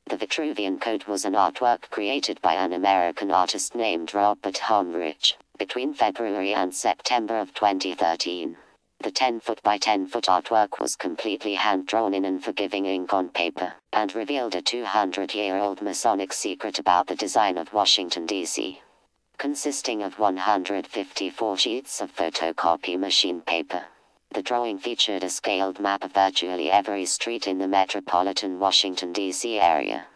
The Vitruvian Code was an artwork created by an American artist named Robert Homrich between February and September of 2013. The 10-foot by 10-foot artwork was completely hand-drawn in unforgiving ink on paper, and revealed a 200-year-old Masonic secret about the design of Washington, D.C. Consisting of 154 sheets of photocopy machine paper. The drawing featured a scaled map of virtually every street in the metropolitan Washington, D.C. area.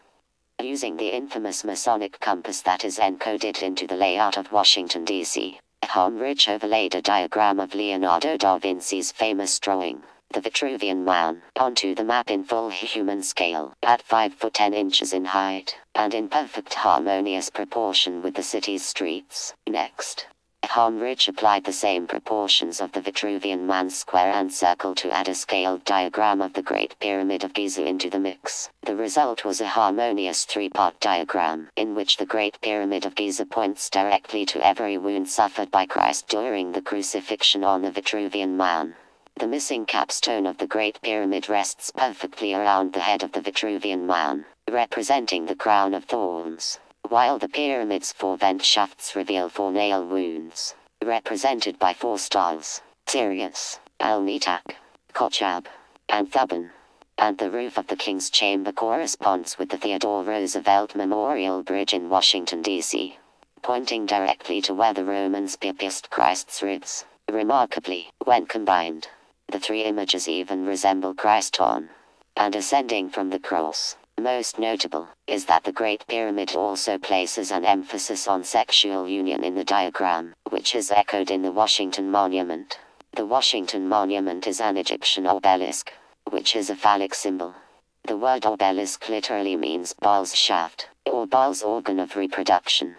Using the infamous Masonic compass that is encoded into the layout of Washington, D.C., Homrich overlaid a diagram of Leonardo da Vinci's famous drawing, The Vitruvian Man, onto the map in full human scale, at 5 foot 10 inches in height, and in perfect harmonious proportion with the city's streets. Next, Homrich applied the same proportions of the Vitruvian Man's square and circle to add a scaled diagram of the Great Pyramid of Giza into the mix. The result was a harmonious three-part diagram, in which the Great Pyramid of Giza points directly to every wound suffered by Christ during the crucifixion on the Vitruvian Man. The missing capstone of the Great Pyramid rests perfectly around the head of the Vitruvian Man, representing the crown of thorns, while the pyramid's 4 vent shafts reveal 4 nail wounds, represented by 4 stars: Sirius, Alnitak, Kochab, and Thuban. And the roof of the King's Chamber corresponds with the Theodore Roosevelt Memorial Bridge in Washington, D.C., pointing directly to where the Romans pierced Christ's ribs. Remarkably, when combined, the 3 images even resemble Christ on and ascending from the cross. Most notable is that the Great Pyramid also places an emphasis on sexual union in the diagram, which is echoed in the Washington Monument. The Washington Monument is an Egyptian obelisk, which is a phallic symbol. The word obelisk literally means Baal's shaft, or Baal's organ of reproduction.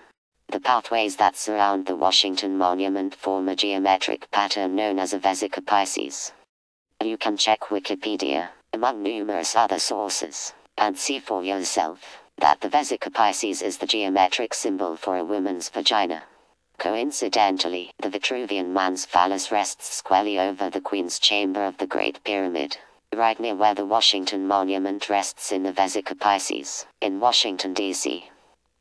The pathways that surround the Washington Monument form a geometric pattern known as a vesica Pisces. You can check Wikipedia, among numerous other sources, and see for yourself that the vesica Pisces is the geometric symbol for a woman's vagina. Coincidentally, the Vitruvian Man's phallus rests squarely over the Queen's Chamber of the Great Pyramid, right near where the Washington Monument rests in the vesica Pisces, in Washington, D.C.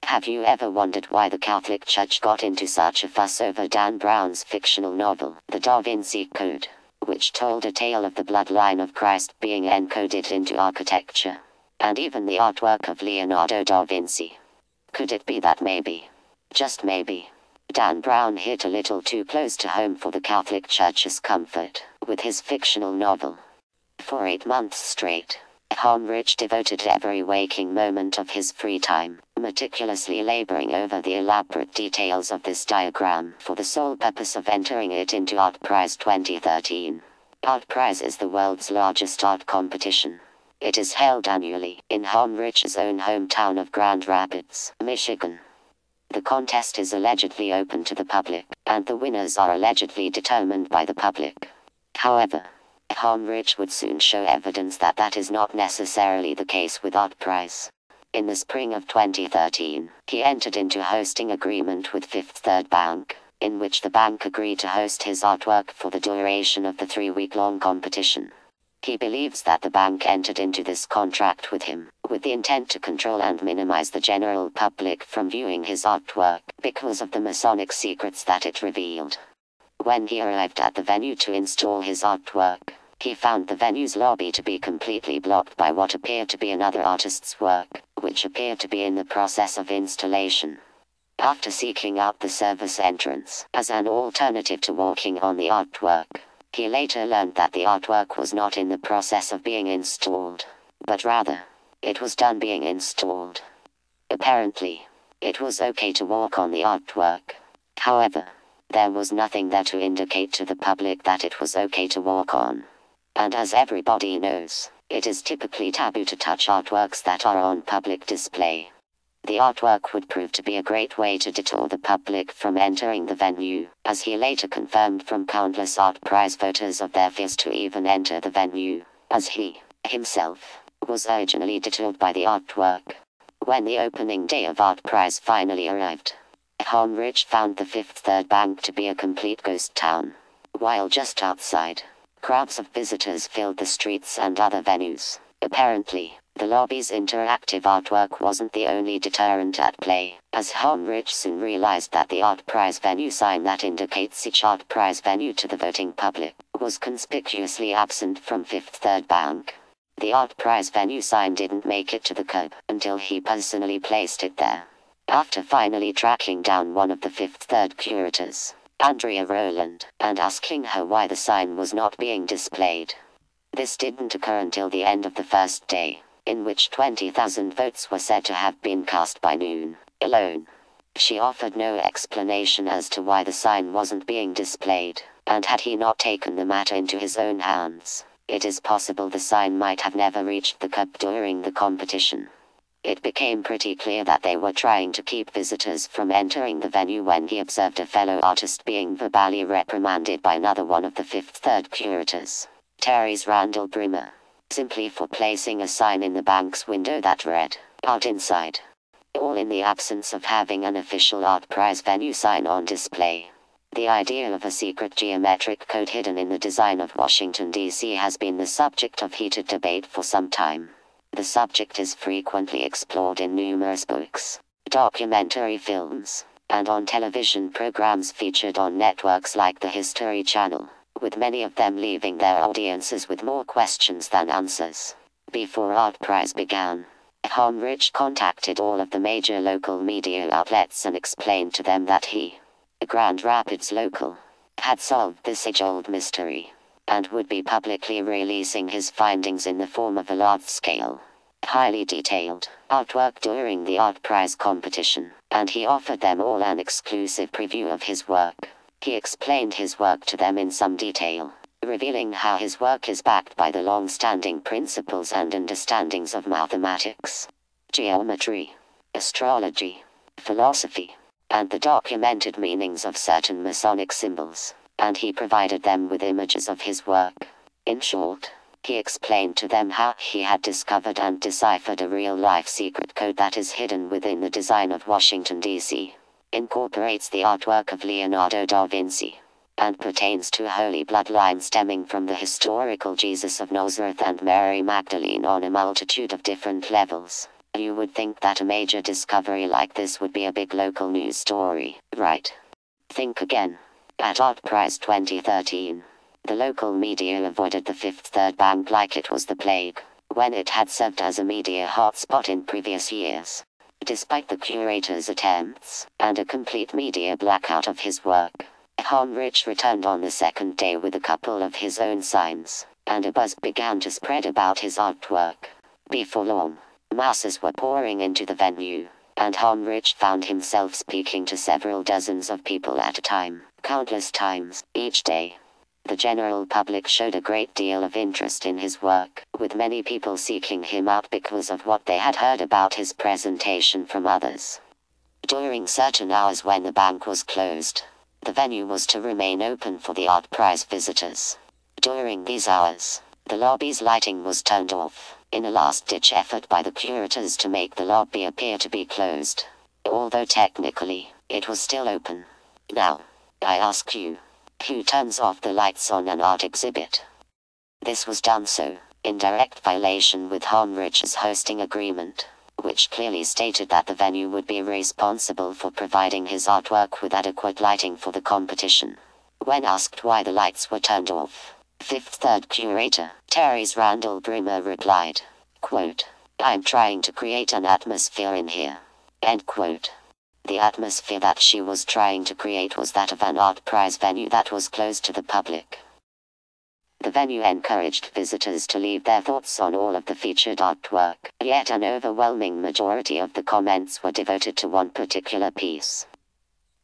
Have you ever wondered why the Catholic Church got into such a fuss over Dan Brown's fictional novel, The Da Vinci Code, which told a tale of the bloodline of Christ being encoded into architecture, and even the artwork of Leonardo da Vinci? Could it be that maybe, just maybe, Dan Brown hit a little too close to home for the Catholic Church's comfort with his fictional novel? For 8 months straight, Homrich devoted every waking moment of his free time, meticulously laboring over the elaborate details of this diagram for the sole purpose of entering it into ArtPrize 2013. ArtPrize is the world's largest art competition. It is held annually in Homrich's own hometown of Grand Rapids, Michigan. The contest is allegedly open to the public, and the winners are allegedly determined by the public. However, Homrich would soon show evidence that that is not necessarily the case with ArtPrize. In the spring of 2013, he entered into a hosting agreement with Fifth Third Bank, in which the bank agreed to host his artwork for the duration of the 3-week-long competition. He believes that the bank entered into this contract with him, with the intent to control and minimize the general public from viewing his artwork, because of the Masonic secrets that it revealed. When he arrived at the venue to install his artwork, he found the venue's lobby to be completely blocked by what appeared to be another artist's work, which appeared to be in the process of installation. After seeking out the service entrance as an alternative to walking on the artwork, he later learned that the artwork was not in the process of being installed, but rather, it was done being installed. Apparently, it was okay to walk on the artwork. However, there was nothing there to indicate to the public that it was okay to walk on. And as everybody knows, it is typically taboo to touch artworks that are on public display. The artwork would prove to be a great way to deter the public from entering the venue, as he later confirmed from countless ArtPrize voters of their fears to even enter the venue, as he, himself, was originally deterred by the artwork. When the opening day of ArtPrize finally arrived, Homrich found the Fifth Third Bank to be a complete ghost town, while just outside, crowds of visitors filled the streets and other venues. Apparently, The lobby's interactive artwork wasn't the only deterrent at play, as Homrich soon realized that the ArtPrize venue sign that indicates each ArtPrize venue to the voting public was conspicuously absent from Fifth Third Bank. The ArtPrize venue sign didn't make it to the curb until he personally placed it there. After finally tracking down one of the Fifth Third curators, Andrea Rowland, and asking her why the sign was not being displayed. This didn't occur until the end of the first day, in which 20,000 votes were said to have been cast by noon alone. She offered no explanation as to why the sign wasn't being displayed, and had he not taken the matter into his own hands, it is possible the sign might have never reached the cup during the competition. It became pretty clear that they were trying to keep visitors from entering the venue when he observed a fellow artist being verbally reprimanded by another one of the Fifth Third curators, Terry's Randall Brimmer, simply for placing a sign in the bank's window that read, "Art Inside." All in the absence of having an official ArtPrize venue sign on display. The idea of a secret geometric code hidden in the design of Washington, D.C. has been the subject of heated debate for some time. The subject is frequently explored in numerous books, documentary films, and on television programs featured on networks like the History Channel, with many of them leaving their audiences with more questions than answers. Before ArtPrize began, Homrich contacted all of the major local media outlets and explained to them that he, a Grand Rapids local, had solved this age-old mystery, and would be publicly releasing his findings in the form of a large-scale, highly detailed artwork during the ArtPrize competition, and he offered them all an exclusive preview of his work. He explained his work to them in some detail, revealing how his work is backed by the long-standing principles and understandings of mathematics, geometry, astrology, philosophy, and the documented meanings of certain Masonic symbols, and he provided them with images of his work. In short, he explained to them how he had discovered and deciphered a real-life secret code that is hidden within the design of Washington, D.C., incorporates the artwork of Leonardo da Vinci, and pertains to a holy bloodline stemming from the historical Jesus of Nazareth and Mary Magdalene on a multitude of different levels. You would think that a major discovery like this would be a big local news story, right? Think again. At ArtPrize 2013, the local media avoided the Fifth Third Bank like it was the plague, when it had served as a media hotspot in previous years. Despite the curator's attempts, and a complete media blackout of his work, Homrich returned on the second day with a couple of his own signs, and a buzz began to spread about his artwork. Before long, masses were pouring into the venue, and Homrich found himself speaking to several dozens of people at a time, countless times, each day. The general public showed a great deal of interest in his work, with many people seeking him out because of what they had heard about his presentation from others. During certain hours when the bank was closed, the venue was to remain open for the ArtPrize visitors. During these hours, the lobby's lighting was turned off, in a last-ditch effort by the curators to make the lobby appear to be closed, although technically, it was still open. Now, I ask you, who turns off the lights on an art exhibit? This was done in direct violation with Homrich's hosting agreement, which clearly stated that the venue would be responsible for providing his artwork with adequate lighting for the competition. When asked why the lights were turned off, Fifth Third curator, Terry's Randall Brimmer replied, quote, "I'm trying to create an atmosphere in here." End quote. The atmosphere that she was trying to create was that of an ArtPrize venue that was closed to the public. The venue encouraged visitors to leave their thoughts on all of the featured artwork, yet an overwhelming majority of the comments were devoted to one particular piece.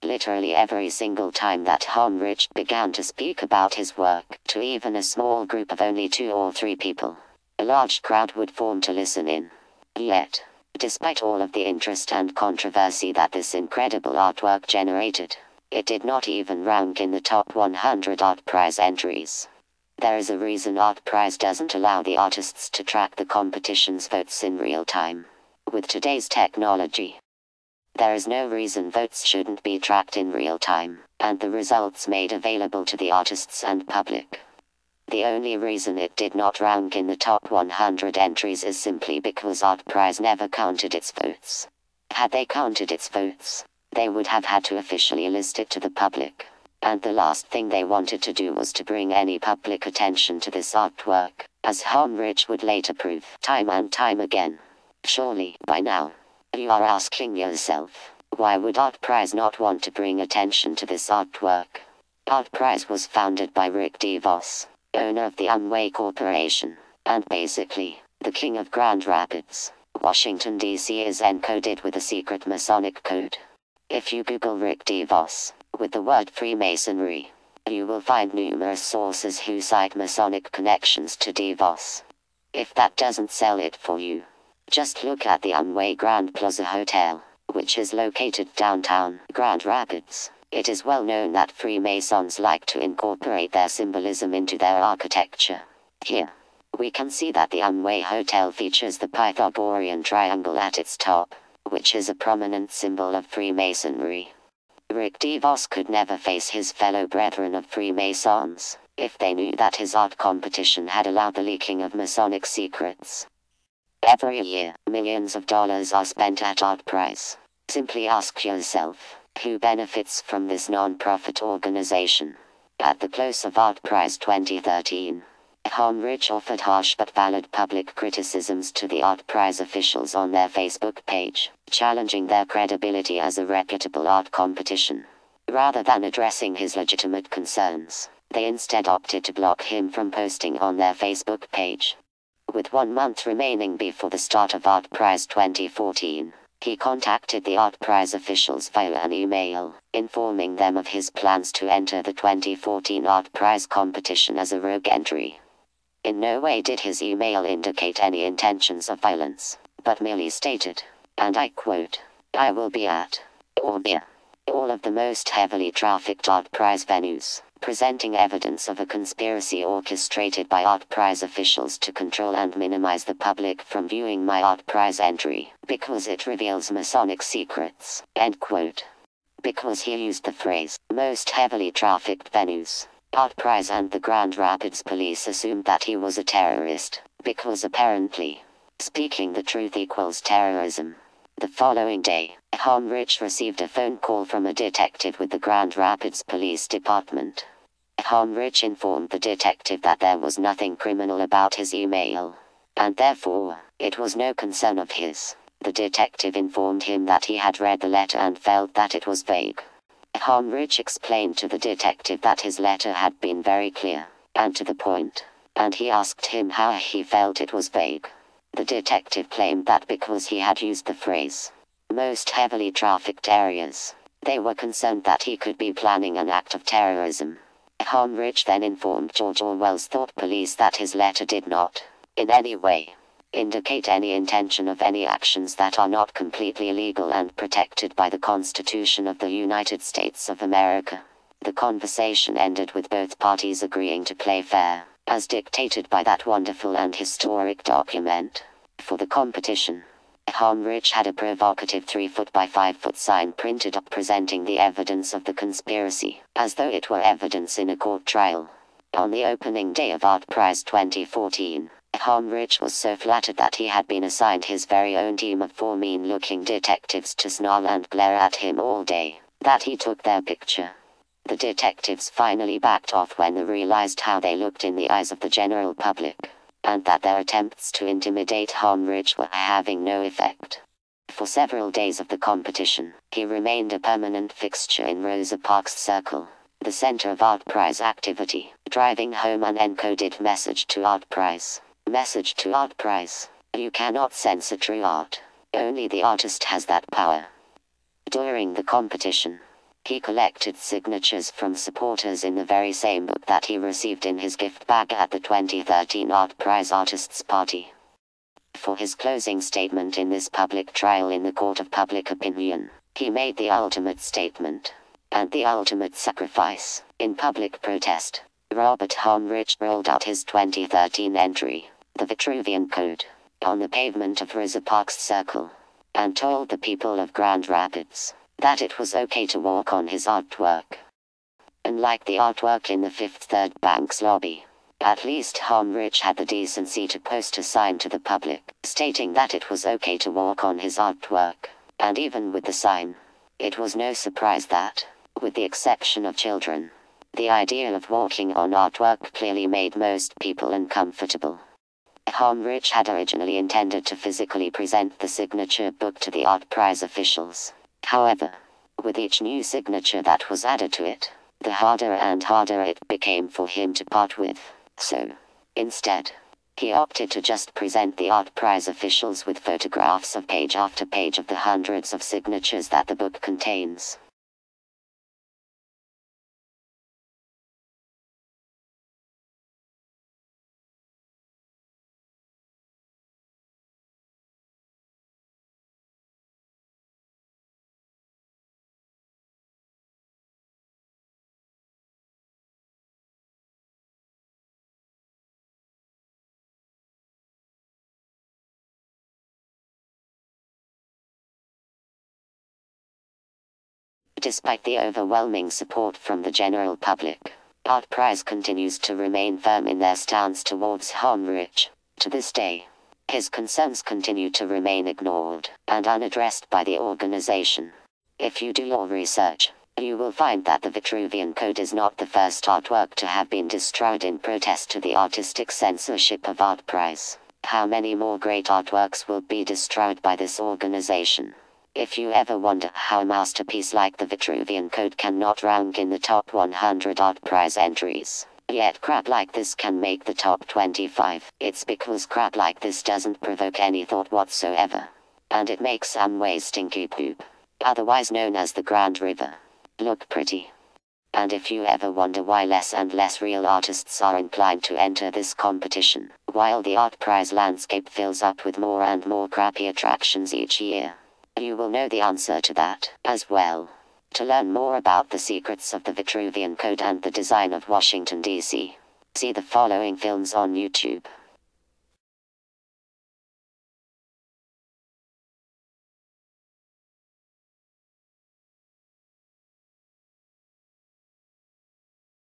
Literally every single time that Homrich began to speak about his work, to even a small group of only 2 or 3 people, a large crowd would form to listen in. Yet, despite all of the interest and controversy that this incredible artwork generated, it did not even rank in the top 100 ArtPrize entries. There is a reason ArtPrize doesn't allow the artists to track the competition's votes in real time. With today's technology, there is no reason votes shouldn't be tracked in real time, and the results made available to the artists and public. The only reason it did not rank in the top 100 entries is simply because ArtPrize never counted its votes. Had they counted its votes, they would have had to officially list it to the public. And the last thing they wanted to do was to bring any public attention to this artwork, as Homrich would later prove time and time again. Surely, by now, you are asking yourself, why would ArtPrize not want to bring attention to this artwork? ArtPrize was founded by Rick DeVos, owner of the Amway Corporation, and basically, the king of Grand Rapids, Washington, D.C. is encoded with a secret Masonic code. If you Google Rick DeVos, with the word Freemasonry, you will find numerous sources who cite Masonic connections to DeVos. If that doesn't sell it for you, just look at the Amway Grand Plaza Hotel, which is located downtown Grand Rapids. It is well known that Freemasons like to incorporate their symbolism into their architecture. Here, we can see that the Amway Hotel features the Pythagorean triangle at its top, which is a prominent symbol of Freemasonry. Rick DeVos could never face his fellow brethren of Freemasons, if they knew that his art competition had allowed the leaking of Masonic secrets. Every year, millions of dollars are spent at ArtPrize. Simply ask yourself, who benefits from this non-profit organization? At the close of ArtPrize 2013, Homrich offered harsh but valid public criticisms to the ArtPrize officials on their Facebook page, challenging their credibility as a reputable art competition. Rather than addressing his legitimate concerns, they instead opted to block him from posting on their Facebook page. With 1 month remaining before the start of ArtPrize 2014, he contacted the ArtPrize officials via an email, informing them of his plans to enter the 2014 ArtPrize competition as a rogue entry. In no way did his email indicate any intentions of violence, but merely stated, and I quote, "I will be at, or near, all of the most heavily trafficked ArtPrize venues, presenting evidence of a conspiracy orchestrated by ArtPrize officials to control and minimize the public from viewing my ArtPrize entry, because it reveals Masonic secrets," end quote. Because he used the phrase, most heavily trafficked venues, ArtPrize and the Grand Rapids police assumed that he was a terrorist, because apparently, speaking the truth equals terrorism. The following day, Homrich received a phone call from a detective with the Grand Rapids Police Department. Homrich informed the detective that there was nothing criminal about his email, and therefore, it was no concern of his. The detective informed him that he had read the letter and felt that it was vague. Homrich explained to the detective that his letter had been very clear, and to the point, and he asked him how he felt it was vague. The detective claimed that because he had used the phrase, most heavily trafficked areas, they were concerned that he could be planning an act of terrorism. Homrich then informed George Orwell's Thought Police that his letter did not, in any way, indicate any intention of any actions that are not completely illegal and protected by the Constitution of the United States of America. The conversation ended with both parties agreeing to play fair, as dictated by that wonderful and historic document. For the competition, Homrich had a provocative 3-foot by 5-foot sign printed up presenting the evidence of the conspiracy, as though it were evidence in a court trial. On the opening day of ArtPrize 2014, Homrich was so flattered that he had been assigned his very own team of 4 mean-looking detectives to snarl and glare at him all day, that he took their picture. The detectives finally backed off when they realized how they looked in the eyes of the general public, and that their attempts to intimidate Homrich were having no effect. For several days of the competition, he remained a permanent fixture in Rosa Parks Circle, the center of ArtPrize activity, driving home an encoded message to ArtPrize. Message to ArtPrize: you cannot censor true art. Only the artist has that power. During the competition, he collected signatures from supporters in the very same book that he received in his gift bag at the 2013 ArtPrize Artists Party. For his closing statement in this public trial in the court of public opinion, he made the ultimate statement, and the ultimate sacrifice. In public protest, Robert Homrich rolled out his 2013 entry, the Vitruvian Code, on the pavement of Rosa Parks Circle, and told the people of Grand Rapids that it was okay to walk on his artwork. Unlike the artwork in the Fifth Third Bank's lobby, At least Homrich had the decency to post a sign to the public, stating that it was okay to walk on his artwork. And even with the sign, it was no surprise that, with the exception of children, the idea of walking on artwork clearly made most people uncomfortable. Homrich had originally intended to physically present the signature book to the ArtPrize officials. However, with each new signature that was added to it, the harder and harder it became for him to part with. So, instead, he opted to just present the ArtPrize officials with photographs of page after page of the hundreds of signatures that the book contains. Despite the overwhelming support from the general public, ArtPrize continues to remain firm in their stance towards Homrich. To this day, his concerns continue to remain ignored and unaddressed by the organization. If you do your research, you will find that the Vitruvian Code is not the first artwork to have been destroyed in protest to the artistic censorship of ArtPrize. How many more great artworks will be destroyed by this organization? If you ever wonder how a masterpiece like the Vitruvian Code cannot rank in the top 100 ArtPrize entries, yet crap like this can make the top 25, it's because crap like this doesn't provoke any thought whatsoever. And it makes some way stinky poop, otherwise known as the Grand River, look pretty. And if you ever wonder why less and less real artists are inclined to enter this competition, while the ArtPrize landscape fills up with more and more crappy attractions each year, you will know the answer to that, as well. To learn more about the secrets of the Vitruvian Code and the design of Washington, D.C., see the following films on YouTube.